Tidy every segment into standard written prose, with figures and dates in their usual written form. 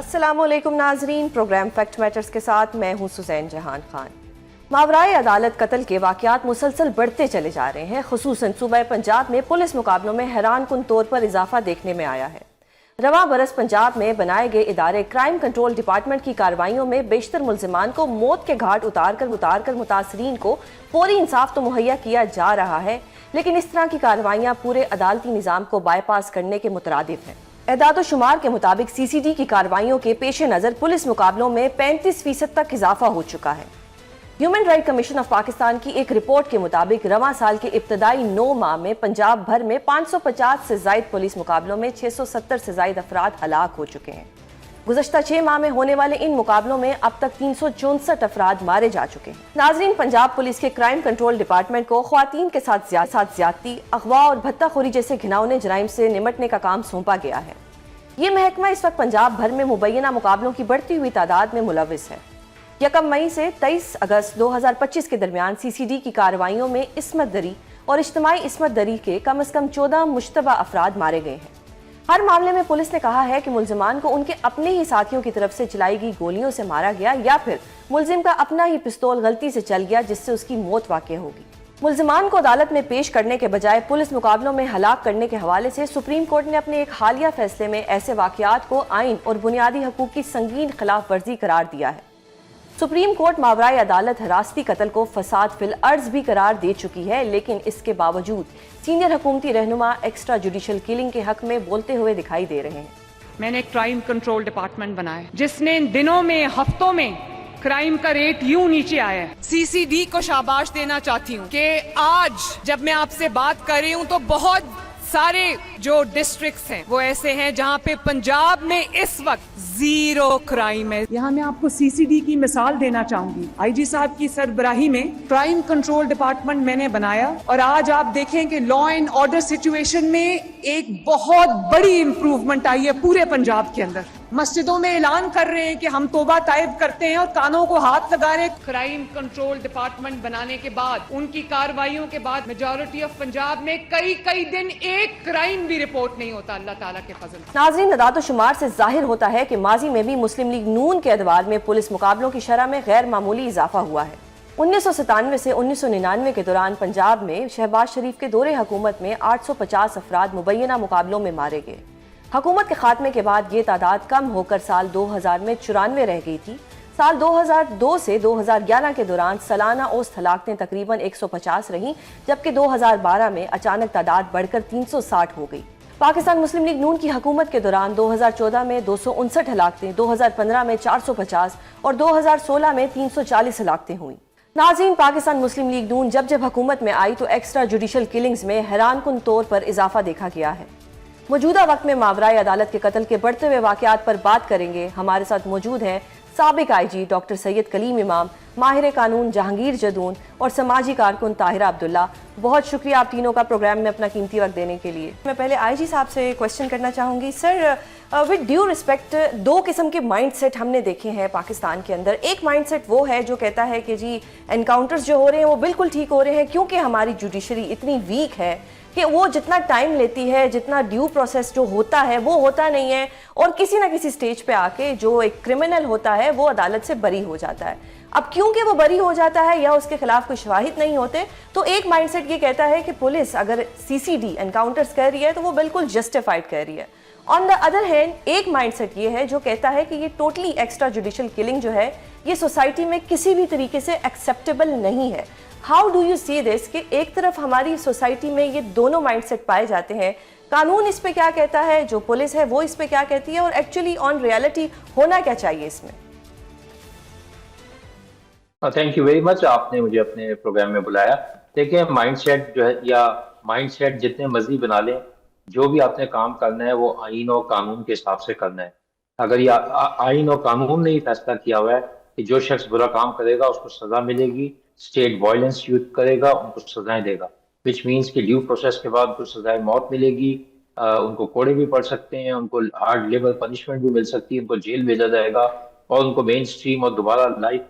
السلام علیکم ناظرین، پروگرام فیکٹ میٹرز کے ساتھ میں ہوں سزین جہان خان۔ ماورائے عدالت قتل کے واقعات مسلسل بڑھتے چلے جا رہے ہیں۔ خصوصاً صوبہ پنجاب میں پولیس مقابلوں میں حیران کن طور پر اضافہ دیکھنے میں آیا ہے۔ رواں برس پنجاب میں بنائے گئے ادارے کرائم کنٹرول ڈپارٹمنٹ کی کارروائیوں میں بیشتر ملزمان کو موت کے گھاٹ اتار کر متاثرین کو فوری انصاف تو مہیا کیا جا رہا ہے، لیکن اس طرح کی کارروائیاں پورے عدالتی نظام کو بائی پاس کرنے کے مترادف ہیں۔ اعداد و شمار کے مطابق سی سی ڈی کی کارروائیوں کے پیش نظر پولیس مقابلوں میں 35% تک اضافہ ہو چکا ہے۔ Human right commission of Pakistan کی ایک رپورٹ کے مطابق رواں سال کے ابتدائی 9 ماہ میں پنجاب بھر میں 550 سے زائد پولیس مقابلوں میں 670 سے زائد افراد ہلاک ہو چکے ہیں۔ گزشتہ 6 ماہ میں ہونے والے ان مقابلوں میں اب تک 364 افراد مارے جا چکے ہیں۔ ناظرین، پنجاب پولیس کے کرائم کنٹرول ڈپارٹمنٹ کو خواتین کے ساتھ زیادتی، اغوا اور بھتہ خوری جیسے گھناؤنے جرائم سے نمٹنے کا کام سونپا گیا ہے۔ یہ محکمہ اس وقت پنجاب بھر میں مبینہ مقابلوں کی بڑھتی ہوئی تعداد میں ملوث ہے۔ 1 مئی سے 23 اگست 2025 کے درمیان سی سی ڈی کی کارروائیوں میں عصمت دری اور اجتماعی عصمت دری کے کم از کم 14 مشتبہ افراد مارے گئے ہیں۔ ہر معاملے میں پولیس نے کہا ہے کہ ملزمان کو ان کے اپنے ہی ساتھیوں کی طرف سے چلائی گئی گولیوں سے مارا گیا یا پھر ملزم کا اپنا ہی پستول غلطی سے چل گیا جس سے اس کی موت واقع ہوگی۔ ملزمان کو عدالت میں پیش کرنے کے بجائے پولیس مقابلوں میں ہلاک کرنے کے حوالے سے سپریم کورٹ نے اپنے ایک حالیہ فیصلے میں ایسے واقعات کو آئین اور بنیادی حقوق کی سنگین خلاف ورزی قرار دیا ہے۔ سپریم کورٹ ماورائے عدالت حراستی قتل کو فساد فی الارض بھی قرار دے چکی ہے، لیکن اس کے باوجود سینئر حکومتی رہنما ایکسٹرا جوڈیشل کلنگ کے حق میں بولتے ہوئے دکھائی دے رہے ہیں۔ میں نے ایک کرائم کنٹرول ڈپارٹمنٹ بنایا جس نے ان دنوں میں، ہفتوں میں کرائم کا ریٹ یوں نیچے آیا ہے۔ سی سی ڈی کو شاباش دینا چاہتی ہوں کہ آج جب میں آپ سے بات کر رہی ہوں تو بہت سارے جو ڈسٹرکٹس ہیں وہ ایسے ہیں جہاں پہ پنجاب میں اس وقت 0 کرائم ہے۔ یہاں میں آپ کو سی سی ڈی کی مثال دینا چاہوں گی۔ آئی جی صاحب کی سربراہی میں کرائم کنٹرول ڈپارٹمنٹ میں نے بنایا اور آج آپ دیکھیں کہ لا اینڈ آرڈر سچویشن میں ایک بہت بڑی امپروومنٹ آئی ہے پورے پنجاب کے اندر۔ مسجدوں میں اعلان کر رہے ہیں کہ ہم توبہ طائب کرتے ہیں اور کانوں کو ہاتھ لگا رہے ہیں۔ کرائم کنٹرول ڈپارٹمنٹ بنانے کے بعد، ان کی کارروائیوں کے بعد میجورٹی آف پنجاب میں کئی دن ایک کرائم بھی رپورٹ نہیں ہوتا، اللہ تعالیٰ کے فضل۔ ناظرین، اعداد و شمار سے ظاہر ہوتا ہے کہ ماضی میں بھی مسلم لیگ نون کے ادوار میں پولیس مقابلوں کی شرح میں غیر معمولی اضافہ ہوا ہے۔ 1997 سے 1999 کے دوران پنجاب میں شہباز شریف کے دور حکومت میں 850 افراد مبینہ مقابلوں میں مارے گئے۔ حکومت کے خاتمے کے بعد یہ تعداد کم ہو کر سال 2000 میں 94 رہ گئی تھی۔ سال 2002 سے 2011 کے دوران سالانہ اوسط ہلاکتیں تقریباً 150 رہیں، جبکہ 2012 میں اچانک تعداد بڑھ کر 360 ہو گئی۔ پاکستان مسلم لیگ نون کی حکومت کے دوران 2014 میں 259 ہلاکتیں، 2015 میں 450 اور 2016 میں 340 ہلاکتیں ہوئیں۔ ناظرین، پاکستان مسلم لیگ نون جب حکومت میں آئی تو ایکسٹرا جوڈیشل کلنگز میں حیران کن طور پر اضافہ دیکھا گیا ہے۔ موجودہ وقت میں ماورائے عدالت کے قتل کے بڑھتے ہوئے واقعات پر بات کریں گے۔ ہمارے ساتھ موجود ہیں سابق آئی جی ڈاکٹر سید کلیم امام، ماہر قانون جہانگیر جدون اور سماجی کارکن طاہرہ عبداللہ۔ بہت شکریہ آپ تینوں کا پروگرام میں اپنا قیمتی وقت دینے کے لیے۔ میں پہلے آئی جی صاحب سے کوشچن کرنا چاہوں گی۔ سر، ود ڈیو ریسپیکٹ، 2 قسم کے مائنڈ سیٹ ہم نے دیکھے ہیں پاکستان کے اندر۔ ایک مائنڈ سیٹ وہ ہے جو کہتا ہے کہ جی انکاؤنٹرز جو ہو رہے ہیں وہ بالکل ٹھیک ہو رہے ہیں کیونکہ ہماری جوڈیشری اتنی ویک ہے کہ وہ جتنا ٹائم لیتی ہے، جتنا ڈیو پروسیس جو ہوتا ہے وہ ہوتا نہیں ہے، اور کسی نہ کسی سٹیج پہ آ کے جو ایک کرمنل ہوتا ہے وہ عدالت سے بری ہو جاتا ہے۔ اب کیونکہ وہ بری ہو جاتا ہے یا اس کے خلاف کوئی شواہد نہیں ہوتے، تو ایک مائنڈ سیٹ یہ کہتا ہے کہ پولیس اگر سی سی ڈی انکاؤنٹرز کر رہی ہے تو وہ بالکل جسٹیفائڈ کر رہی ہے۔ آن دا ادر ہینڈ، ایک مائنڈ سیٹ یہ ہے جو کہتا ہے کہ یہ ٹوٹلی ایکسٹرا جوڈیشل کلنگ جو ہے یہ سوسائٹی میں کسی بھی طریقے سے ایکسیپٹیبل نہیں ہے۔ How do you see this کہ ایک طرف ہماری سوسائٹی میں یہ دونوں مائنڈ سیٹ پائے جاتے ہیں، قانون اس پہ کیا کہتا ہے، جو پولیس ہے وہ اس پہ کیا کہتی ہے، اور ایکچولی آن ریالٹی ہونا کیا چاہیے اس میں؟ تھینک یو ویری مچ، آپ نے مجھے اپنے پروگرام میں بلایا۔ دیکھیں، مائنڈ سیٹ جو ہے یا مائنڈ سیٹ جتنے مرضی بنا لیں، جو بھی آپ نے کام کرنا ہے وہ آئین اور قانون کے حساب سے کرنا ہے۔ اگر یہ آئین اور قانون نے یہ فیصلہ کیا ہوا ہے کہ جو شخص برا کام کرے گا اس کو سزا ملے گی، اسٹیٹ وائلنس یوز کرے گا ان کو سزائیں دے گا، وچ مینس کہ ڈیو پروسیس کے بعد ان کو سزائے موت ملے گی، ان کو کوڑے بھی پڑ سکتے ہیں، ان کو ہارڈ لیبر پنشمنٹ بھی مل سکتی ہے، ان کو جیل بھیجا جائے گا اور ان کو مین اسٹریم اور دوبارہ life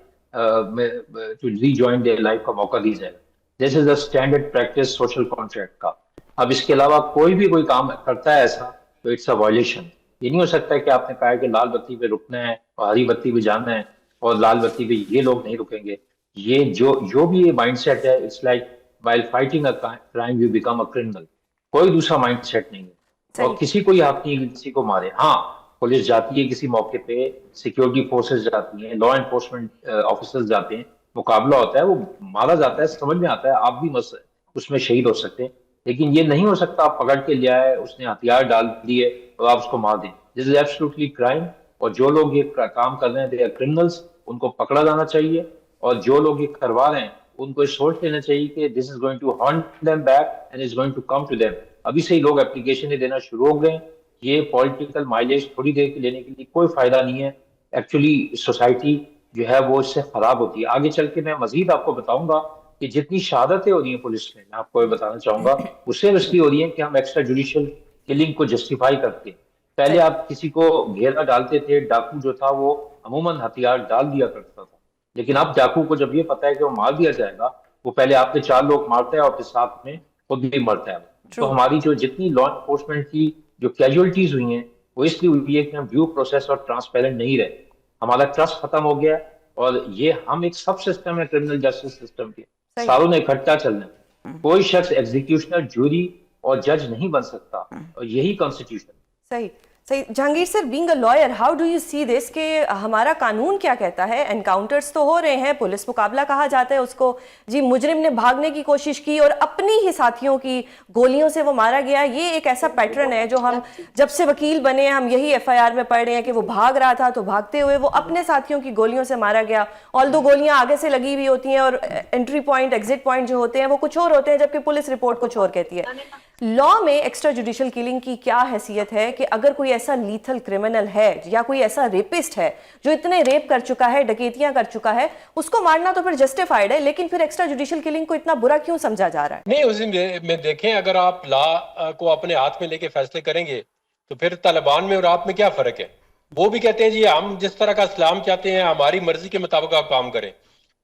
to rejoin their life کا موقع دی جائے گا۔ This is the standard practice social contract کا۔ اب اس کے علاوہ کوئی بھی کوئی کام کرتا ہے ایسا تو اٹس اے وائلیشن۔ یہ نہیں ہو سکتا کہ آپ نے کہا کہ لال بتی پہ رکنا ہے اور ہری بتی پہ جانا ہے اور لال بتی پہ یہ لوگ نہیں رکیں گے. یہ جو بھی یہ مائنڈ سیٹ ہے, it's like while fighting a crime you become a criminal. کوئی دوسرا مائنڈ سیٹ نہیں ہے. اور صحیح. کسی کو یہ حق نہیں کسی کو مارے. ہاں پولیس جاتی ہے کسی موقع پہ, سیکیورٹی فورسز جاتی ہیں, لا انفورسمنٹ آفیسرز جاتے ہیں, مقابلہ ہوتا ہے, وہ مارا جاتا ہے, سمجھ میں آتا ہے آپ بھی اس میں شہید ہو سکتے ہیں. لیکن یہ نہیں ہو سکتا آپ پکڑ کے لے آئے, اس نے ہتھیار ڈال دیے اور آپ اس کو مار دیں. دس از ایبسلیوٹلی کرائم. اور جو لوگ یہ کام کر رہے ہیں دے آر کرمنلز, ان کو پکڑا جانا چاہیے. اور جو لوگ یہ کروا رہے ہیں ان کو سوچ لینا چاہیے کہ this is going to haunt them back and is going to come to them. ابھی سے ہی لوگ اپلیکیشن دینا شروع ہو گئے ہیں. یہ پولیٹیکل مائلیج تھوڑی دیر کے لینے کے لیے کوئی فائدہ نہیں ہے. ایکچولی سوسائٹی جو ہے وہ اس سے خراب ہوتی ہے. آگے چل کے میں مزید آپ کو بتاؤں گا کہ جتنی شہادتیں ہو رہی ہیں پولیس میں آپ کو یہ بتانا چاہوں گا, اس سے اس لیے ہو رہی ہیں کہ ہم ایکسٹرا جوڈیشل کلنگ کو جسٹیفائی کرتے ہیں. پہلے آپ کسی کو گھیرا ڈالتے تھے, ڈاکو جو تھا وہ عموماً ہتھیار ڈال دیا کرتا تھا. لیکن اب ڈاکو کو جب یہ پتا ہے کہ وہ مار دیا جائے گا, وہ پہلے آپ نے 4 لوگ مارتا ہے اور پھر ساتھ میں خود بھی مرتا ہے. تو ہماری جو جتنی لا انفورسمنٹ کی جو کیجولٹیز ہوئی ہیں وہ اس لیے ہوئی ہے کہ ہم ڈیو پروسیس اور ٹرانسپیرنٹ نہیں رہے. ہمارا ٹرسٹ ختم ہو گیا ہے. اور یہ ہم ایک سب سسٹم ہے کرمنل جسٹس سسٹم کے, ساروں نے اکٹھا چلنا ہے. کوئی شخص ایگزیکیوشنر, جوری اور جج نہیں بن سکتا, اور یہی کانسٹیٹیوشن. صحیح صحیح. Jahangir sir, being a lawyer, how do you see this کہ ہمارا قانون کیا کہتا ہے؟ انکاؤنٹرز تو ہو رہے ہیں, پولیس مقابلہ کہا جاتا ہے اس کو, جی مجرم نے بھاگنے کی کوشش کی اور اپنی ہی ساتھیوں کی گولیوں سے وہ مارا گیا. یہ ایک ایسا پیٹرن ہے جو ہم جب سے وکیل بنے ہیں ہم یہی ایف آئی آر میں پڑھ رہے ہیں کہ وہ بھاگ رہا تھا تو بھاگتے ہوئے وہ اپنے ساتھیوں کی گولیوں سے مارا گیا. آلدو گولیاں آگے سے لگی ہوئی ہوتی ہیں اور انٹری پوائنٹ ایگزٹ پوائنٹ جو ہوتے ہیں وہ کچھ اور ہوتے ہیں, جبکہ پولیس رپورٹ کچھ اور کہتی ہے. لا میں ایکسٹرا جوڈیشل کلنگ کی کیا حیثیت ہے کہ اگر کوئی ایسا لیتھل کرمنل ہے یا کوئی ایسا ریپسٹ ہے جو اتنے ریپ کر چکا ہے, ڈکیتیاں کر چکا ہے, اس کو مارنا تو پھر جسٹیفائیڈ ہے, لیکن پھر ایکسٹرا جوڈیشل کلنگ کو اتنا برا کیوں سمجھا جا رہا ہے؟ نہیں, اس میں دیکھیں اگر آپ لا کو اپنے ہاتھ میں لے کے فیصلے کریں گے تو پھر طالبان میں اور آپ میں کیا فرق ہے؟ وہ بھی کہتے ہیں جی ہم جس طرح کا اسلام چاہتے ہیں ہماری مرضی کے مطابق آپ کام کریں.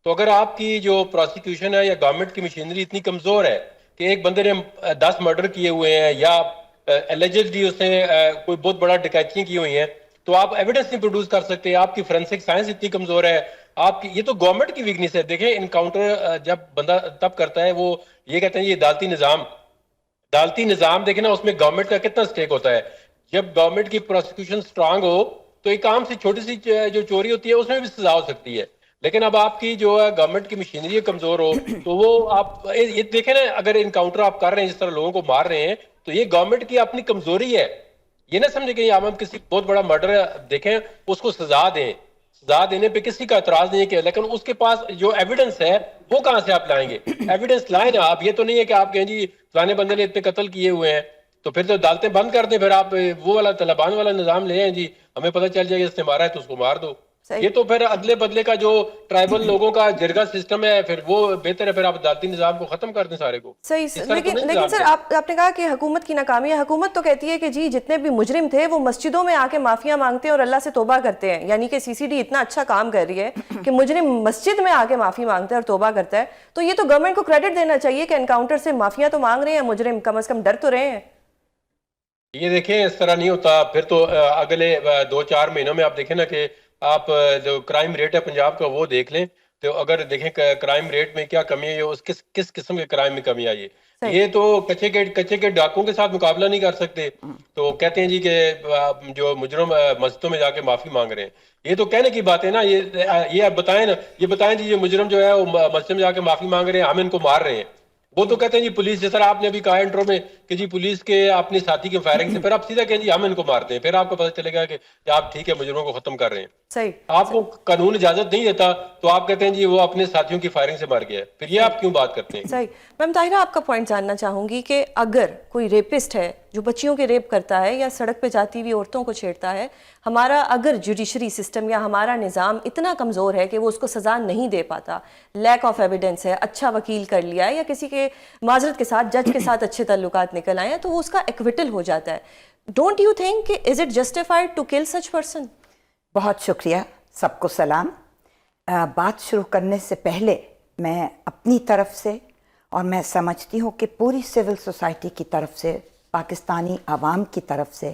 تو اگر آپ کی جو پروسیکیوشن ہے یا گورنمنٹ کی مشینری اتنی کمزور ہے کہ ایک بندے نے 10 مرڈر کیے ہوئے ہیں یا ایلیجڈلی اس نے کوئی بہت بڑا ڈکیتیاں کی ہوئی ہیں, تو آپ ایویڈنس نہیں پروڈیوس کر سکتے. آپ کی فورینسک سائنس اتنی کمزور ہے, آپ کی یہ تو گورنمنٹ کی ویکنیس ہے. دیکھیں انکاؤنٹر جب بندہ تب کرتا ہے, وہ یہ کہتے ہیں یہ عدالتی نظام دیکھیں نا, اس میں گورنمنٹ کا کتنا سٹیک ہوتا ہے. جب گورنمنٹ کی پروسیکیوشن سٹرانگ ہو تو ایک عام سی چھوٹی سی جو چوری ہوتی ہے اس میں بھی سزا ہو سکتی ہے. لیکن اب آپ کی جو ہے گورنمنٹ کی مشینری کمزور ہو تو وہ آپ یہ دیکھیں نا, اگر انکاؤنٹر آپ کر رہے ہیں جس طرح لوگوں کو مار رہے ہیں تو یہ گورنمنٹ کی اپنی کمزوری ہے. یہ نہ سمجھے کہ ہم کسی بہت بڑا مرڈر دیکھیں اس کو سزا دیں, سزا دینے پہ کسی کا اعتراض نہیں ہے کہ, لیکن اس کے پاس جو ایویڈنس ہے وہ کہاں سے آپ لائیں گے؟ ایویڈنس لائیں نا آپ. یہ تو نہیں ہے کہ آپ کہیں جی فلانے بندے نے اتنے قتل کیے ہوئے ہیں تو پھر تو عدالتیں بند کر دیں, پھر آپ وہ والا طالبان والا نظام لے آئیں, جی ہمیں پتہ چل جائے کہ اس نے مارا ہے تو اس کو مار دو. یہ تو پھر ادلے بدلے کا جو ٹرائبل لوگوں کا جرگہ سسٹم ہے, پھر وہ بہتر ہے پھر آپ عدالتی نظام کو ختم کر دیں سارے کو. صحیح. لیکن سر آپ نے کہا کہ حکومت کی ناکامی ہے. حکومت تو کہتی ہے کہ جی جتنے بھی مجرم تھے وہ مسجدوں میں آ کے معافیاں مانگتے ہیں اور اللہ سے توبہ کرتے ہیں, یعنی کہ سی سی ڈی اتنا اچھا کام کر رہی ہے کہ مجرم مسجد میں آ کے معافی مانگتا ہے اور توبہ کرتا ہے. تو یہ تو گورنمنٹ کو کریڈٹ دینا چاہیے کہ انکاؤنٹر سے معافیاں تو مانگ رہے ہیں مجرم, کم از کم ڈر تو رہے ہیں. یہ دیکھیں اس طرح نہیں ہوتا. پھر تو اگلے 2-4 مہینوں میں آپ دیکھیں نا کہ آپ جو کرائم ریٹ ہے پنجاب کا وہ دیکھ لیں, تو اگر دیکھیں کرائم ریٹ میں کیا کمی ہے, اس کس قسم کے کرائم میں کمی آئی ہے. یہ تو کچے کے ڈاکوں کے ساتھ مقابلہ نہیں کر سکتے, تو کہتے ہیں جی کہ جو مجرم مسجدوں میں جا کے معافی مانگ رہے ہیں. یہ تو کہنے کی بات ہے نا. یہ آپ بتائیں نا, یہ بتائیں جی یہ مجرم جو ہے وہ مسجد میں جا کے معافی مانگ رہے ہیں, ہم ان کو مار رہے ہیں. وہ تو کہتے ہیں جی پولیس, جس طرح آپ نے ابھی کہا انٹرو میں کہ جی پولیس کے اپنی ساتھی کی فائرنگ سے, پھر آپ سیدھا کہیں جی ہم ان کو مارتے ہیں, پھر آپ کو پتہ چلے گا کہ آپ ٹھیک ہے مجرموں کو ختم کر رہے ہیں. صحیح. آپ کو قانون اجازت نہیں دیتا تو آپ کہتے ہیں جی وہ اپنے ساتھیوں کی فائرنگ سے مر گیا ہے, پھر یہ آپ کیوں بات کرتے ہیں؟ صحیح. میم طاہرہ آپ کا پوائنٹ جاننا چاہوں گی کہ اگر کوئی ریپسٹ ہے جو بچیوں کے ریپ کرتا ہے یا سڑک پہ جاتی ہوئی عورتوں کو چھیڑتا ہے, ہمارا اگر جوڈیشری سسٹم یا ہمارا نظام اتنا کمزور ہے کہ وہ اس کو سزا نہیں دے پاتا, لیک آف ایویڈنس ہے, اچھا وکیل کر لیا ہے یا کسی کے معذرت کے ساتھ جج کے ساتھ اچھے تعلقات نکل آئے ہیں, تو وہ اس کا ایکویٹل ہو جاتا ہے. ڈونٹ یو تھنک کہ is it justified to kill such person? بہت شکریہ, سب کو سلام. بات شروع کرنے سے پہلے میں اپنی طرف سے, اور میں سمجھتی ہوں کہ پوری سول سوسائٹی کی طرف سے, پاکستانی عوام کی طرف سے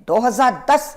2010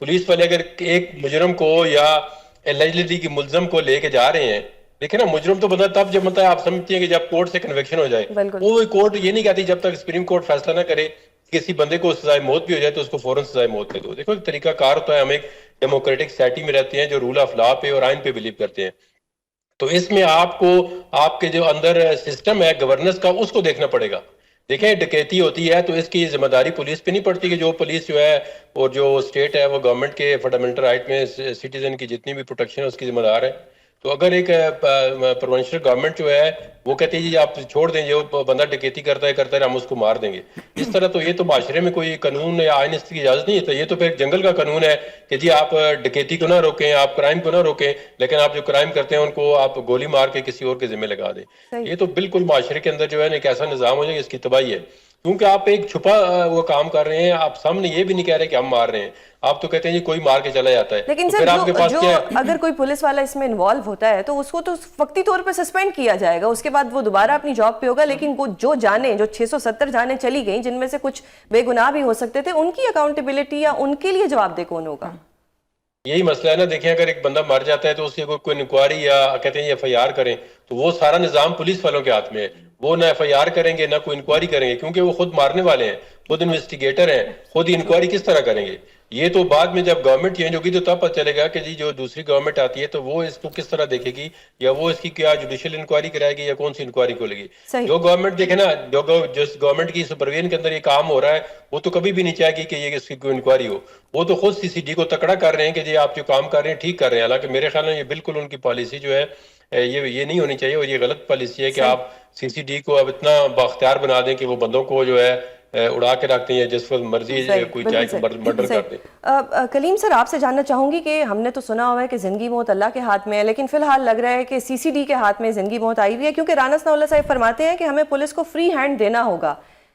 پولیس والے اگر ایک مجرم کو یا اللیجلی کی ملزم کو لے کے جا رہے ہیں، دیکھیں نا مجرم تو بندہ تب جب بنتا ہے، آپ سمجھتی ہیں کہ جب کورٹ سے کنویکشن ہو جائے، وہ کورٹ یہ نہیں کہتی جب تک سپریم کورٹ فیصلہ نہ کرے کسی بندے کو سزائے موت بھی ہو جائے تو اس کو فوراً سزائے موت دے دو. دیکھو طریقہ کار ہوتا ہے، ہم ایک ڈیموکریٹک سوسائٹی میں رہتے ہیں جو رول آف لا پہ اور آئین پہ بلیو کرتے ہیں. تو اس میں آپ کو آپ کے جو اندر سسٹم ہے گورننس کا اس کو دیکھنا پڑے گا. دیکھیں ڈکیتی ہوتی ہے تو اس کی ذمہ داری پولیس پہ نہیں پڑتی کہ جو پولیس جو ہے اور جو اسٹیٹ ہے وہ گورنمنٹ کے فنڈامنٹل رائٹ میں سٹیزن کی جتنی بھی پروٹیکشن ہے اس کی ذمہ دار ہے. تو اگر ایک پروونشل گورنمنٹ جو ہے وہ کہتی ہے جی آپ چھوڑ دیں، جو بندہ ڈکیتی کرتا ہے ہم اس کو مار دیں گے، اس طرح تو یہ تو معاشرے میں کوئی قانون یا آئین اس کی اجازت نہیں ہے. تو یہ تو پھر جنگل کا قانون ہے کہ جی آپ ڈکیتی کو نہ روکیں، آپ کرائم کو نہ روکیں، لیکن آپ جو کرائم کرتے ہیں ان کو آپ گولی مار کے کسی اور کے ذمہ لگا دیں. یہ تو بالکل معاشرے کے اندر جو ہے ایک ایسا نظام ہو جائے اس کی تباہی ہے. کیونکہ آپ ایک چھپا وہ کام کر رہے ہیں، آپ سامنے یہ بھی نہیں کہہ رہے کہ ہم مار رہے ہیں، آپ تو کہتے ہیں جی کوئی مار کے چلا جاتا ہے. لیکن سر جو اگر کوئی پولیس والا اس میں انوالو ہوتا ہے تو اس کو تو وقتی طور پہ سسپینڈ کیا جائے گا، اس کے بعد وہ دوبارہ اپنی جاب پہ ہوگا. لیکن وہ جو جانیں جو 670 جانیں چلی گئیں جن میں سے کچھ بے گناہ بھی ہو سکتے تھے، ان کی اکاؤنٹیبلٹی یا ان کے لیے جواب دہ کون ہوگا؟ یہی مسئلہ ہے نا. دیکھیں اگر ایک بندہ مر جاتا ہے تو اس کی کوئی انکوائری یا کہتے ہیں ایف آئی آر کریں تو وہ سارا نظام پولیس والوں کے ہاتھ میں ہے. وہ نہ ایف آئی آر کریں گے نہ کوئی انکوائری کریں گے، کیونکہ وہ خود مارنے والے ہیں، خود انویسٹیگیٹر ہیں، خود ہی انکوائری کس طرح کریں گے؟ یہ تو بعد میں جب گورنمنٹ چینج ہوگی تو تب پتہ چلے گا کہ جی جو دوسری گورنمنٹ آتی ہے تو وہ اس کو کس طرح دیکھے گی، یا وہ اس کی کیا جوڈیشل انکوائری کرائے گی یا کون سی انکوائری کھولے گی. جو گورنمنٹ دیکھے نا جس گورنمنٹ کی سپرویژن کے اندر یہ کام ہو رہا ہے وہ تو کبھی بھی نہیں چاہے گی کہ یہ اس کی کوئی انکوائری ہو. وہ تو خود سی سی ڈی کو تکڑا کر رہے ہیں کہ جی آپ جو کام کر رہے ہیں ٹھیک کر رہے ہیں. حالانکہ میرے خیال میں یہ بالکل ان کی پالیسی جو ہے یہ نہیں ہونی چاہیے، اور یہ غلط پالیسی ہے کہ آپ سی سی ڈی کو اب اتنا بااختیار بنا دیں کہ وہ بندوں کو جو ہے اڑا کے رکھتے ہیں جس وقت مرضی کوئی چاہے مرڈر کر دے. کلیم سر آپ سے جاننا چاہوں گی کہ ہم نے تو سنا ہوا ہے کہ زندگی موت اللہ کے ہاتھ میں ہے، لیکن فی الحال لگ رہا ہے کہ سی سی ڈی کے ہاتھ میں زندگی موت آئی ہوئی ہے، کیونکہ رانا ثناء اللہ صاحب فرماتے ہیں کہ ہمیں پولیس کو فری ہینڈ دینا ہوگا.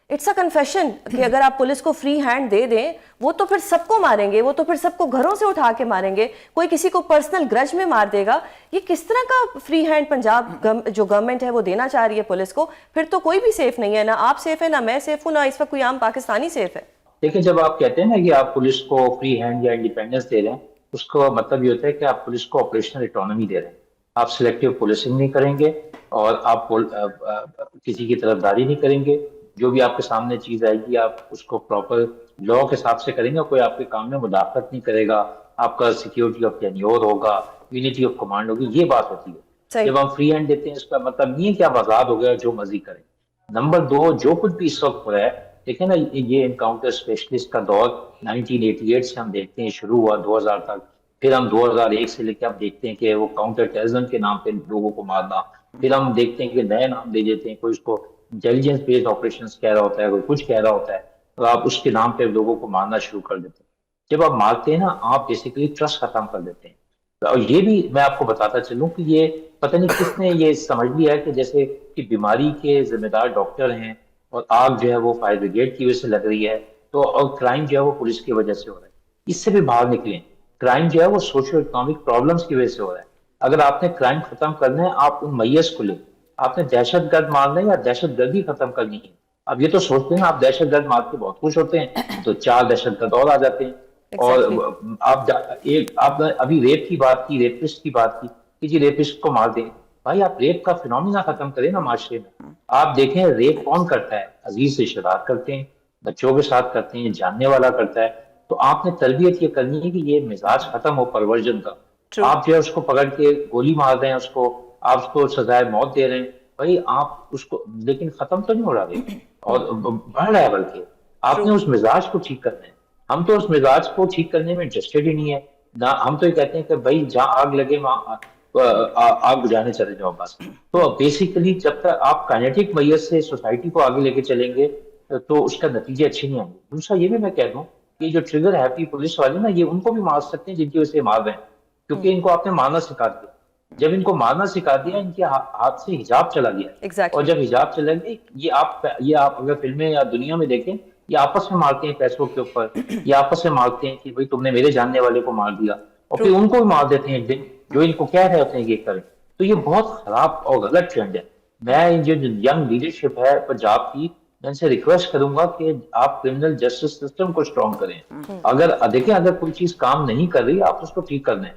اٹس اے کنفیشن کہ اگر آپ پولیس کو فری ہینڈ دے دیں وہ تو پھر سب کو ماریں گے، وہ تو پھر سب کو گھروں سے اٹھا کے ماریں گے، کوئی کسی کو پرسنل گرج میں مار دے گا. یہ کس طرح کا فری ہینڈ پنجاب جو گورنمنٹ ہے وہ دینا چاہ رہی ہے پولیس کو؟ پھر تو کوئی بھی سیف نہیں ہے، نہ آپ سیف ہے، نہ میں سیف ہوں، نہ اس وقت کوئی عام پاکستانی سیف ہے. دیکھیں جب آپ کہتے ہیں نا کہ آپ پولیس کو فری ہینڈ یا انڈیپینڈنس دے رہے ہیں، اس کا مطلب یہ ہوتا ہے کہ آپ پولیس کو آپریشنل اٹانومی دے رہے ہیں. آپ سلیکٹیو پولیسنگ نہیں کریں گے اور آپ کسی کی طرفداری نہیں کریں گے. جو بھی آپ کے سامنے چیز آئے گی آپ اس کو پراپر لا کے حساب سے کریں گے، کوئی آپ کے کام میں مداخلت نہیں کرے گا. آپ کا سیکیورٹی آف ٹینیور ہوگا، یونٹی آف کمانڈ ہوگی. یہ بات ہوتی ہے. جب ہم فری ہینڈ دیتے ہیں اس کا مطلب نہیں ہے کہ آپ آزاد ہو گئے جو مرضی کریں. نمبر 2، جو کچھ بھی اس وقت ہو رہا ہے، دیکھیں نا یہ انکاؤنٹر اسپیشلسٹ کا دور 1988 سے ہم دیکھتے ہیں شروع ہوا 2000 تک، پھر ہم 2001 سے لے کے اب دیکھتے ہیں کہ وہ کاؤنٹر ٹیررزم کے نام پہ لوگوں کو مارنا، پھر ہم دیکھتے ہیں کہ نئے نام دے دیتے ہیں، کوئی اس کو انٹیلیجنس بیسڈ آپریشنز کہہ رہا ہوتا ہے، کوئی کچھ کہہ رہا ہوتا ہے، اور آپ اس کے نام پہ لوگوں کو مارنا شروع کر دیتے ہیں. جب آپ مارتے ہیں نا آپ بیسیکلی ٹرسٹ ختم کر دیتے ہیں. اور یہ بھی میں آپ کو بتاتا چلوں کہ یہ پتہ نہیں کس نے یہ سمجھ لیا ہے کہ جیسے کہ بیماری کے ذمہ دار ڈاکٹر ہیں اور آگ جو ہے وہ فائر بریگیڈ کی وجہ سے لگ رہی ہے، تو اور کرائم جو ہے وہ پولیس کی وجہ سے ہو رہا ہے. اس سے بھی باہر نکلیں. کرائم جو ہے وہ سوشل اکنامک پرابلمس کی وجہ سے ہو رہا ہے. اگر آپ نے کرائم ختم کرنا ہے آپ ان میز کو لیں. آپ نے دہشت گرد مارنا ہے یا دہشت گردی ختم کرنی ہے. اب یہ تو سوچتے ہیں آپ دہشت گرد مار کے بہت خوش ہوتے ہیں تو 4 دہشت گرد اور آ جاتے ہیں. اور آپ نے ابھی ریپ کی بات کی، ریپسٹ کی بات کی کہ جی ریپسٹ کو مار دیں. بھائی آپ ریپ کا فینومینا ختم کریں نا معاشرے میں. آپ دیکھیں ریپ کون کرتا ہے؟ عزیز سے شرار کرتے ہیں، بچوں کے ساتھ کرتے ہیں، جاننے والا کرتا ہے. تو آپ نے تربیت یہ کرنی ہے کہ یہ مزاج ختم ہو پرورژن کا. آپ جو ہے اس کو پکڑ کے گولی مار رہے ہیں، اس کو آپ اس کو سزائے موت دے رہے ہیں. بھائی آپ اس کو لیکن ختم تو نہیں ہو رہا ہے اور بڑھ رہا ہے، بلکہ آپ نے اس مزاج کو ٹھیک کرنا ہے. ہم تو اس مزاج کو ٹھیک کرنے میں انٹرسٹیڈ ہی نہیں ہے. ہم تو یہ کہتے ہیں کہ بھائی جہاں آگ لگے وہاں آگ بجھانے چلے جاؤ بس. تو بیسیکلی جب تک آپ کائنیٹک میت سے سوسائٹی کو آگے لے کے چلیں گے تو اس کا نتیجے اچھے نہیں آئیں گے. دوسرا یہ بھی میں کہہ دوں کہ جو ٹریگر ہیپی پولیس والے نا یہ ان کو بھی مار سکتے ہیں جن کی وجہ سے مار رہے ہیں، کیونکہ ان کو آپ نے مارنا سکھا دیا. جب ان کو مارنا سکھا دیا ان کے ہاتھ سے حجاب چلا گیا. اور جب حجاب چلا گیا یہ آپ اگر فلمیں یا دنیا میں دیکھیں یہ آپس میں مارتے ہیں پیسوں کے اوپر، یہ آپس میں مارتے ہیں کہ بھائی تم نے میرے جاننے والے کو مار دیا، اور پھر ان کو بھی مار دیتے ہیں ایک دن جو ان کو کہہ رہے ہوتے ہیں یہ کریں. تو یہ بہت خراب اور غلط ٹرینڈ ہے. میں جو ینگ لیڈرشپ ہے پنجاب کی میں ان سے ریکویسٹ کروں گا کہ آپ کرمنل جسٹس سسٹم کو اسٹرانگ کریں. دیکھیں اگر کوئی چیز کام نہیں کر رہی آپ اس کو ٹھیک کر لیں.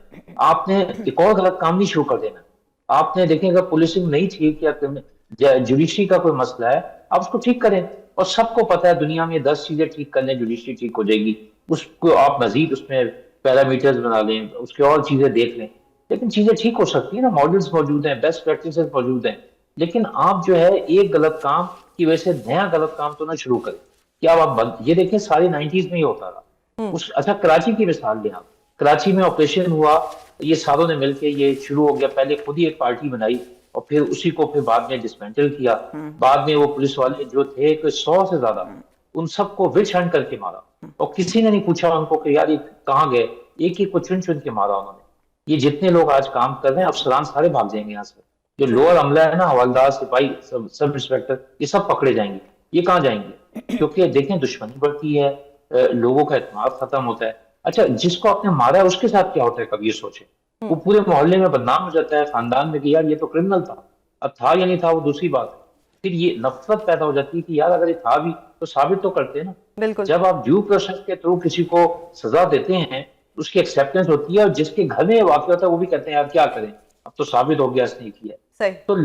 آپ نے ایک اور غلط کام نہیں شروع کر دینا. آپ نے دیکھیں اگر پولیسنگ نہیں ٹھیک یا جوڈیشری کا کوئی مسئلہ ہے آپ اس کو ٹھیک کریں. اور سب کو پتا ہے دنیا میں 10 چیزیں ٹھیک کر لیں جوڈیشری ٹھیک ہو جائے گی. اس کو آپ مزید اس میں پیرامیٹرز بنا لیں, اس کی اور چیزیں دیکھ لیں, لیکن چیزیں ٹھیک ہو سکتی ہیں نا. ماڈلز موجود ہیں, بیسٹ پریکٹسز موجود ہیں, لیکن آپ جو ہے ایک غلط کام کی وجہ سے نیا غلط کام تو نہ شروع کریں. کیا آپ یہ دیکھیں ساری 90s میں ہی ہوتا رہا. اچھا کراچی کی مثال لیں آپ. کراچی میں آپریشن ہوا, یہ ساروں نے مل کے یہ شروع ہو گیا. پہلے خود ہی ایک پارٹی بنائی اور پھر اسی کو پھر بعد میں ڈسمینٹل کیا. بعد میں وہ پولیس والے جو تھے کہ 100 سے زیادہ ان سب کو وچ ہنٹ کر کے مارا, اور کسی نے نہیں پوچھا ان کو کہ یار یہ کہاں گئے. ایک ایک کو چن چن کے مارا انہوں نے. یہ جتنے لوگ آج کام کر رہے ہیں افسران سارے بھاگ جائیں گے یہاں سے. جو لوور عملہ ہے نا, حوالدار, سپاہی, سب انسپیکٹر, یہ سب پکڑے جائیں گے. یہ کہاں جائیں گے؟ کیونکہ دیکھیں دشمنی بڑھتی ہے, لوگوں کا اعتماد ختم ہوتا ہے. اچھا جس کو آپ نے مارا ہے اس کے ساتھ کیا ہوتا ہے کبھی یہ سوچیں. وہ پورے محلے میں بدنام ہو جاتا ہے, خاندان میں, کہ یار یہ تو کرمنل تھا. اب تھا یا نہیں تھا وہ دوسری بات ہے. پھر یہ نفرت پیدا ہو جاتی ہے کہ یار اگر یہ تھا بھی تو ثابت تو کرتے ہیں نا. بالکل. جب آپ ڈیو پروسیس کے تھرو کسی کو سزا دیتے ہیں اس کی ایکسیپٹنس ہوتی ہے, اور جس کے گھر میں یہ واقع ہوتا ہے وہ بھی کہتے ہیں یار کیا کریں, اب تو ثابت ہو گیا اس نے کیا. تو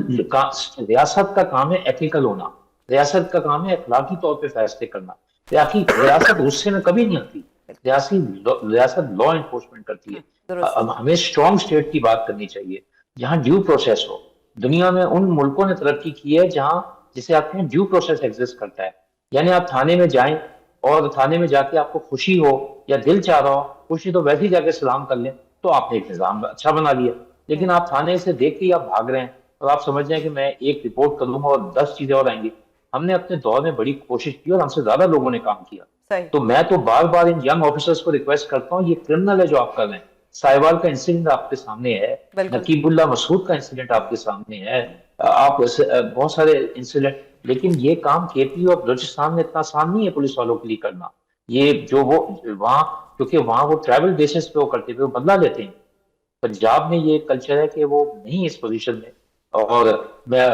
ریاست کا کام ہے ایتھیکل ہونا, ریاست کا کام ہے اخلاقی طور پہ فیصلے کرنا. ریاست غصے میں کبھی نہیں آتی. ریاست لا انفورسمنٹ کرتی ہے. ہمیں اسٹرانگ اسٹیٹ کی بات کرنی چاہیے جہاں ڈیو پروسیس ہو. دنیا میں ان ملکوں نے ترقی کی ہے جہاں جسے آپ کہیں ڈیو پروسیس ایگزسٹ کرتا ہے. یعنی آپ تھانے میں جائیں اور تھانے میں جا کے آپ کو خوشی ہو یا دل چاہ رہا ہو, خوشی تو ویسے ہی جا کے سلام کر لیں, تو آپ نے ایک نظام اچھا بنا لیا. لیکن آپ تھانے سے دیکھ کے آپ بھاگ رہے ہیں اور آپ سمجھ رہے ہیں کہ میں ایک رپورٹ کروں گا اور 10 چیزیں اور آئیں گی. ہم نے اپنے دور میں بڑی کوشش کی اور ہم سے زیادہ لوگوں نے کام کیا. تو میں تو بار بار ان ینگ آفیسرز کو ریکویسٹ کرتا ہوں, یہ کرمنل ہے جو آپ کر رہے ہیں. سائیوال کا انسیڈنٹ آپ کے سامنے ہے, نقیب اللہ مسعود کا انسیڈنٹ آپ کے سامنے ہے, آپ بہت سارے انسیڈنٹ. لیکن یہ کام کے پی اور بلوچستان میں اتنا آسان نہیں ہے پولیس والوں کے لیے کرنا. یہ جو وہ وہاں, کیونکہ وہاں وہ ٹریول بیسس پہ وہ کرتے تھے, وہ بدلہ لیتے ہیں. پنجاب میں یہ کلچر ہے کہ وہ نہیں اس پوزیشن میں. اور میں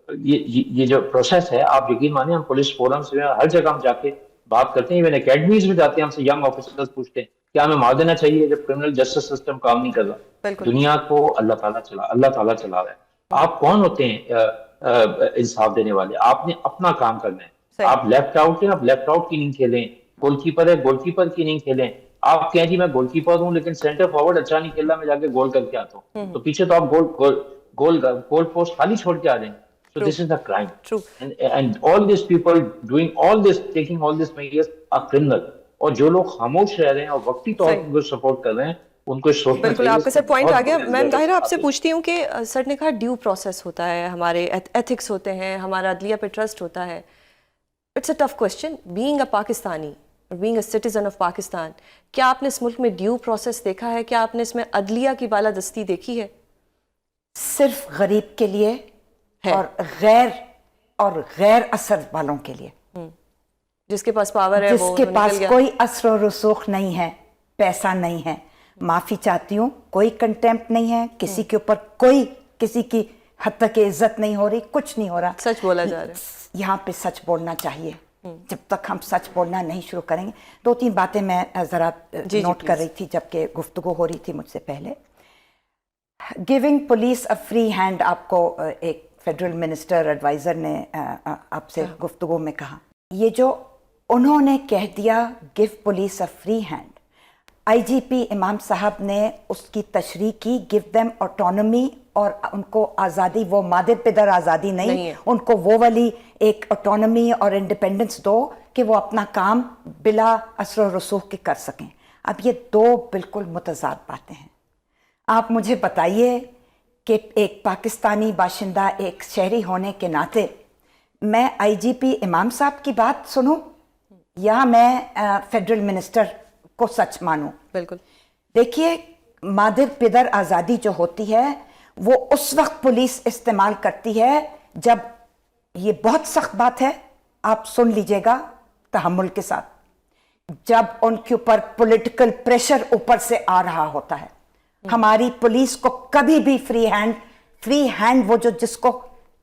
یہ جو پروسیس ہے آپ یقین مانیں, ہم پولیس فورمز میں ہر جگہ ہم جا کے بات کرتے ہیں, ایون اکیڈمیز میں جاتے ہیں, ہم سے ینگ آفیسرز پوچھتے ہیں کیا ہمیں مار دینا چاہیے جب کرمنل جسٹس سسٹم کام نہیں کر رہا. دنیا کو اللہ تعالیٰ چلا رہا ہے. آپ کون ہوتے ہیں انصاف دینے والے؟ آپ نے اپنا کام کرنا ہے. آپ لیفٹ آؤٹ ہیں, آپ لیفٹ آؤٹ کی نہیں کھیلیں. گول کیپر ہے, گول کیپر کی نہیں کھیلیں. آپ کہیں جی میں گول کیپر ہوں لیکن سینٹر فارورڈ اچھا نہیں کھیل رہا, میں جا کے گول کر کے آتا ہوں, تو پیچھے تو آپ گول پوسٹ خالی چھوڑ کے آ جائیں. So this is a crime. True. And all these people doing all this, taking all these measures are criminal. اور جو لوگ خاموش رہ رہے ہیں اور وقتی طور پر سپورٹ کر رہے ہیں ان کو سوچنا چاہیے. بالکل آپ کا سر پوائنٹ آ گیا. میں طاہرہ آپ سے پوچھتی ہوں کہ سر نے کہا ڈیو پروسیس ہوتا ہے, ہمارے ایتھکس ہوتے ہیں, ہمارا عدلیہ پہ ٹرسٹ ہوتا ہے. It's a tough question being a Pakistani, being a citizen of Pakistan. کیا آپ نے اس ملک میں ڈیو پروسیس دیکھا ہے؟ کیا آپ نے اس میں عدلیہ کی بالادستی دیکھی ہے؟ صرف غریب کے لیے اور غیر اثر والوں کے لیے. جس کے پاس پاور ہے, جس کے پاس کوئی اثر و رسوخ نہیں ہے, پیسہ نہیں ہے. معافی چاہتی ہوں, کوئی کنٹیمپٹ نہیں ہے, کسی کے اوپر کوئی کسی کی حد تک عزت نہیں ہو رہی, کچھ نہیں ہو رہا. سچ بولا جا رہا ہے. یہاں پہ سچ بولنا چاہیے. جب تک ہم سچ بولنا نہیں شروع کریں گے. 2-3 باتیں میں ذرا نوٹ کر رہی تھی جبکہ گفتگو ہو رہی تھی مجھ سے پہلے. Giving police a free hand, آپ کو ایک فیڈرل منسٹر ایڈوائزر نے آپ سے گفتگو میں کہا, یہ جو انہوں نے کہہ دیا give police a free hand, I G P Imam صاحب نے اس کی تشریح کی, گیو دیم آٹونومی, اور ان کو آزادی, وہ مادر پدر آزادی نہیں, ان کو وہ والی ایک آٹونومی اور انڈیپینڈنس دو کہ وہ اپنا کام بلا اثر و رسوخ کے کر سکیں. اب یہ 2 بالکل متضاد باتیں ہیں. آپ مجھے بتائیے کہ ایک پاکستانی باشندہ, ایک شہری ہونے کے ناطے میں آئی جی پی امام صاحب کی بات سنوں یا میں فیڈرل منسٹر کو سچ مانوں؟ بالکل. دیکھیے, مادر پدر آزادی جو ہوتی ہے وہ اس وقت پولیس استعمال کرتی ہے جب, یہ بہت سخت بات ہے, آپ سن لیجئے گا تحمل کے ساتھ, جب ان کے اوپر پولیٹیکل پریشر اوپر سے آ رہا ہوتا ہے. ہماری پولیس کو کبھی بھی فری ہینڈ وہ جو جس کو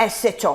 SHO,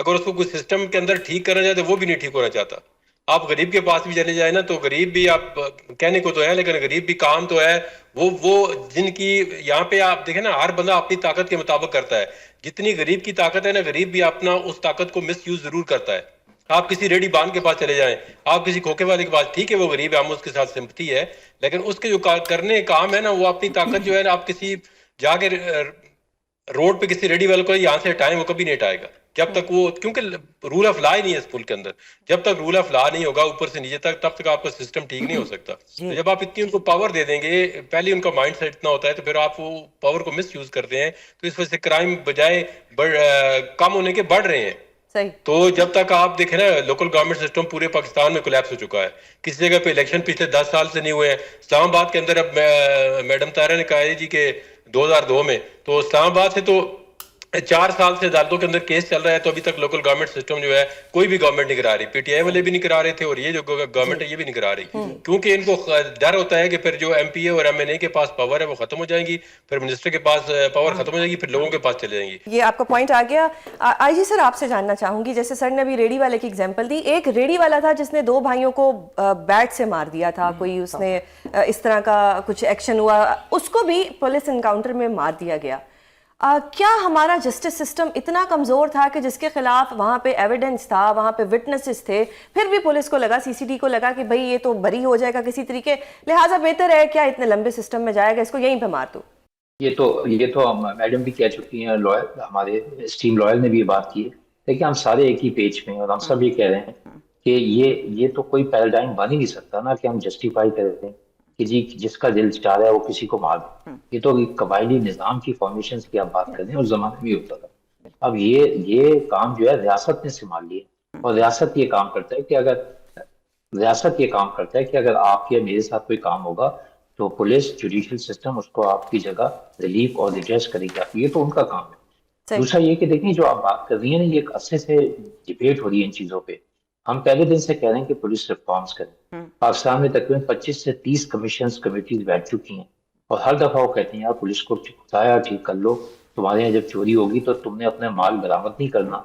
اگر اس کو کوئی سسٹم کے اندر ٹھیک کرنا چاہتے وہ بھی نہیں ٹھیک ہونا چاہتا. آپ غریب کے پاس بھی چلے جائیں نا تو غریب بھی آپ کہنے کو تو ہے لیکن غریب بھی کام تو ہے وہ جن کی یہاں پہ آپ دیکھیں نا ہر بندہ اپنی طاقت کے مطابق کرتا ہے. جتنی غریب کی طاقت ہے نا غریب بھی اپنا اس طاقت کو مس یوز ضرور کرتا ہے. آپ کسی ریڈی بان کے پاس چلے جائیں, آپ کسی کھوکے والے کے پاس, ٹھیک ہے وہ غریب ہے ہم اس کے ساتھ سمپتی ہے لیکن اس کے جو کرنے کام ہے نا وہ اپنی طاقت جو ہے نا آپ کسی جا کے روڈ پہ کسی ریڈی والے کو یہاں سے ہٹائیں وہ کبھی نہیں ہٹائے گا جب تک وہ, کیونکہ رول آف لا ہی نہیں ہے اس ملک کے اندر. جب تک رول آف لا نہیں ہوگا اوپر سے نیچے تک تب تک آپ کا سسٹم ٹھیک نہیں ہو سکتا. تو جب آپ اتنی ان کو پاور دے دیں گے, پہلے ان کا مائنڈ سیٹ اتنا ہوتا ہے تو پھر آپ وہ پاور کو مس یوز کرتے ہیں تو اس وجہ سے کرائم بجائے کم ہونے کے بڑھ رہے ہیں. صحیح. تو جب تک آپ دیکھیں نا لوکل گورنمنٹ سسٹم پورے پاکستان میں کولیپس ہو چکا ہے. کسی جگہ پہ الیکشن پچھلے 10 سال سے نہیں ہوئے ہیں. اسلام آباد کے اندر اب میڈم طاہرہ نے کہا جی کہ 2002 میں تو اسلام آباد سے تو 4 سال سے عدالتوں کے اندر کیس چل رہا ہے تو ابھی تک لوکل گورنمنٹ سسٹم جو ہے کوئی بھی گورنمنٹ نہیں کرا رہی. پی ٹی آئی والے بھی نہیں کرا رہے تھے اور یہ جو گورنمنٹ ہے یہ بھی نہیں کرا رہی کیونکہ ان کو ڈر ہوتا ہے کہ پھر جو ایم پی اے اور ایم این اے کے پاس پاور ہے وہ ختم ہو جائیں گی, پھر منسٹر کے پاس پاور ختم ہو جائے گی, پھر لوگوں کے پاس چلے جائیں گی. یہ آپ کا پوائنٹ آ گیا. آئی جی سر آپ سے جاننا چاہوں گی, جیسے سر نے ابھی ریڈی والے کی ایگزامپل دی, ایک ریڈی والا تھا جس نے 2 بھائیوں کو بیٹ سے مار دیا تھا, کوئی اس نے اس طرح کا کچھ ایکشن ہوا, اس کو بھی پولیس انکاؤنٹر میں مار دیا گیا. کیا ہمارا جسٹس سسٹم اتنا کمزور تھا کہ جس کے خلاف وہاں پہ ایویڈنس تھا, وہاں پہ وٹنسز تھے, پھر بھی پولیس کو لگا, سی سی ڈی کو لگا کہ بھئی یہ تو بری ہو جائے گا کسی طریقے, لہٰذا بہتر ہے کیا اتنے لمبے سسٹم میں جائے گا, اس کو یہیں پہ مار دو. یہ تو میڈم بھی کہہ چکی ہیں, لوئر ہمارے اسٹیم لوئر نے بھی یہ بات کی ہے. دیکھیں ہم سارے ایک ہی پیج پہ ہیں اور ہم سب یہ کہہ رہے ہیں کہ یہ تو کوئی پیراڈائم بن ہی نہیں سکتا نا کہ ہم جسٹیفائی کرتے ہیں کہ جی جس کا دل چاہ رہا ہے وہ کسی کو مار دے. یہ تو قبائلی نظام کی فارمیشنز کی آپ بات کر رہے ہیں, اس زمانے میں ہوتا تھا. اب یہ کام جو ہے ریاست نے سنبھال لیا اور ریاست یہ کام کرتا ہے کہ اگر آپ یا میرے ساتھ کوئی کام ہوگا تو پولیس جوڈیشل سسٹم اس کو آپ کی جگہ ریلیف اور ریڈریس کرے گا. یہ تو ان کا کام ہے. دوسرا یہ کہ دیکھیں جو آپ بات کر رہی ہیں نا, یہ ایک عرصے سے ڈیبیٹ ہو رہی ہے ان چیزوں پہ. ہم پہلے دن سے کہہ رہے ہیں کہ پولیس ریفارمز کریں. پاکستان میں تقریباً 25 سے 30 کمیشنز کمیٹیز بیٹھ چکی ہیں اور ہر دفعہ وہ کہتے ہیں آپ پولیس کو خدایا ٹھیک کر لو, تمہارے یہاں جب چوری ہوگی تو تم نے اپنا مال برآمد نہیں کرنا,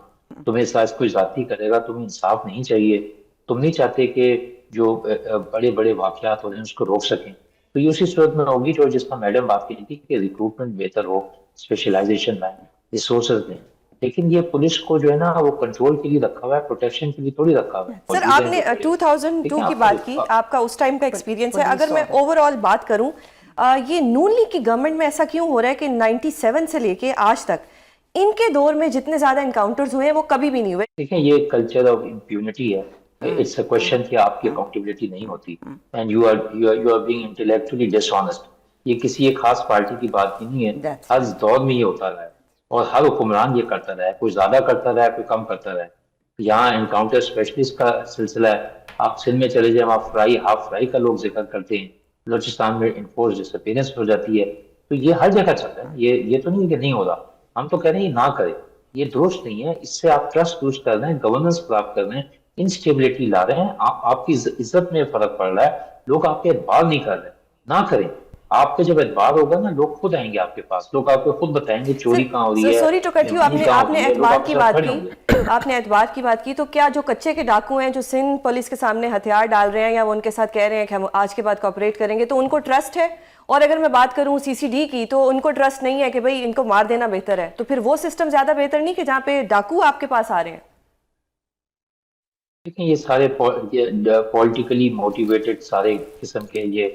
تمہیں ساتھ کوئی ذاتی کرے گا, تمہیں انصاف نہیں چاہیے, تم نہیں چاہتے کہ جو بڑے بڑے واقعات ہو رہے ہیں اس کو روک سکیں. تو یہ اسی صورت میں ہوگی جو جس کا میڈم بات کی تھی کہ ریکروٹمنٹ بہتر ہو, اسپیشلائزیشن میں ریسورسز دیں. لیکن یہ پولیس کو جو ہے نا وہ کنٹرول کے لیے رکھا ہوا ہے, پروٹیکشن کے لیے تھوڑی رکھا ہوا ہے. سر آپ نے 2002 کی بات کی, آپ کا اس ٹائم کا ایکسپیرینس ہے. اگر میں اوور آل بات کروں, یہ نون لیگ کی گورنمنٹ میں ایسا کیوں ہو رہا ہے کہ 97 سے لے کے آج تک ان کے دور میں جتنے زیادہ انکاؤنٹرز ہوئے ہیں وہ کبھی بھی نہیں ہوئے؟ دیکھیں یہ کلچر آف امپیونٹی ہے. اٹس اے کویسچن کہ آپ کی اکاؤنٹیبلٹی نہیں ہوتی and you are being intellectually dishonest. یہ کسی ایک خاص پارٹی کی بات نہیں ہے, ہر دور میں یہ ہوتا رہا ہے اور ہر حکمران یہ کرتا رہا ہے, کوئی زیادہ کرتا رہا ہے کوئی کم کرتا رہا ہے. یہاں انکاؤنٹر اسپیشلسٹ کا سلسلہ ہے. آپ سندھ میں چلے جائیں, آپ ہاف فرائی کا لوگ ذکر کرتے ہیں, بلوچستان میں انفورس ڈسپیرنس ہو جاتی ہے. تو یہ ہر جگہ چل رہا ہے, یہ تو نہیں کہ نہیں ہو رہا. ہم تو کہہ رہے ہیں یہ نہ کرے, یہ درست نہیں ہے. اس سے آپ ٹرسٹ لوز کر رہے ہیں, گورننس خراب کر رہے ہیں, انسٹیبلٹی لا رہے ہیں, آپ کی عزت میں فرق پڑ رہا ہے, لوگ آپ کے اعتبار نہیں کر رہے. نہ کریں. آپ کے جب اعتبار ہوگا نا لوگ خود آئیں گے آپ کے پاس, لوگ آپ کو خود بتائیں گے چوری کہاں ہو رہی ہے. سوری ٹو کٹ یو, آپ نے اعتبار کی بات کی, آپ نے اعتبار کی بات کی, تو کیا جو کچے کے ڈاکو ہیں جو سندھ پولیس کے سامنے ہتھیار ڈال رہے ہیں یا وہ ان کے ساتھ کہہ رہے ہیں کہ ہم آج کے بعد کوآپریٹ کریں گے, تو ان کو ٹرسٹ ہے؟ اور اگر میں بات کروں سی سی ڈی کی تو ان کو ٹرسٹ نہیں ہے کہ بھئی ان کو مار دینا بہتر ہے, تو پھر وہ سسٹم زیادہ بہتر نہیں کہ جہاں پہ ڈاکو آپ کے پاس آ رہے ہیں؟ دیکھیں یہ سارے پولیٹیکلی موٹیویٹڈ سارے قسم کے یہ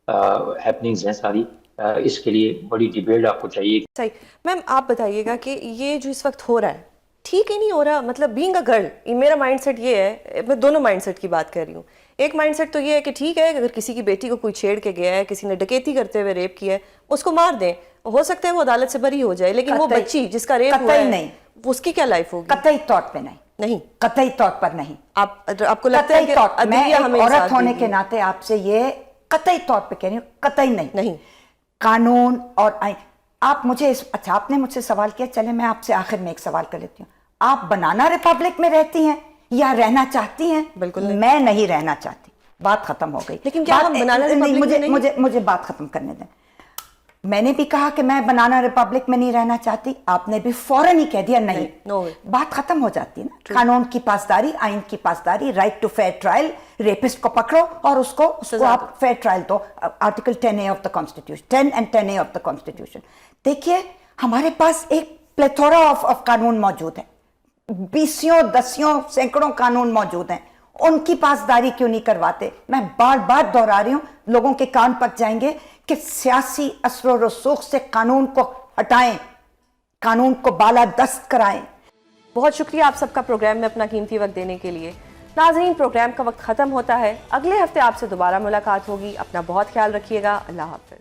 ہیپننگز ہیں ساری. اس کے لیے بڑی ڈیبیٹ آپ کو چاہیے. صحیح. میم آپ بتائیے گا کہ یہ جو اس وقت ہو رہا ہے ٹھیک ہی نہیں ہو رہا, مطلب بینگ اے گرل میرا مائنڈ سیٹ یہ ہے, میں دونوں مائنڈ سیٹ کی بات کر رہی ہوں. ایک مائنڈ سیٹ تو یہ ہے کہ ٹھیک ہے اگر کسی کی بیٹی کو کوئی چھیڑ کے گیا ہے, کسی نے ڈکیتی کرتے ہوئے ریپ کیا ہے, اس کو مار دیں, ہو سکتا ہے وہ عدالت سے بری ہو جائے, لیکن وہ بچی جس کا ریپ ہوا ہے اس کی کیا لائف ہوگی؟ قطعی طور پہ نہیں, قطعی طور پر نہیں. آپ کو لگتا ہے کہ میں ایک عورت ہونے کے ناطے آپ سے یہ قطعی طور پہ کہہ رہی ہوں, قطعی نہیں. قانون اور آئین. آپ مجھے اچھا آپ نے مجھ سے سوال کیا, چلے میں آپ سے آخر میں ایک سوال کر لیتی ہوں. آپ بنانا ریپبلک میں رہتی ہیں یا رہنا چاہتی ہیں؟ بالکل میں نہیں رہنا چاہتی, بات ختم ہو گئی. لیکن کیا ہم بنانا ریپبلک میں نہیں؟ مجھے بات ختم کرنے دیں. میں نے بھی کہا کہ میں بنانا ریپبلک میں نہیں رہنا چاہتی, آپ نے بھی فوراً ہی کہہ دیا نہیں, no way. بات ختم ہو جاتی ہے نا. قانون کی پاسداری, آئین کی پاسداری, right to fair trial, rapist کو پکڑو اور اس کو آپ فیئر ٹرائل دو. Article 10A of the constitution, 10 and 10A of the constitution. دیکھیے ہمارے پاس ایک پلیتھورا آف قانون موجود ہے, بیسیوں دسیوں سینکڑوں قانون موجود ہیں, ان کی پاسداری کیوں نہیں کرواتے؟ میں بار بار دہرا رہی ہوں, لوگوں کے کان پک جائیں گے کہ سیاسی اثر و رسوخ سے قانون کو ہٹائیں, قانون کو بالادست کرائیں. بہت شکریہ آپ سب کا پروگرام میں اپنا قیمتی وقت دینے کے لیے. ناظرین, پروگرام کا وقت ختم ہوتا ہے. اگلے ہفتے آپ سے دوبارہ ملاقات ہوگی. اپنا بہت خیال رکھیے گا. اللہ حافظ.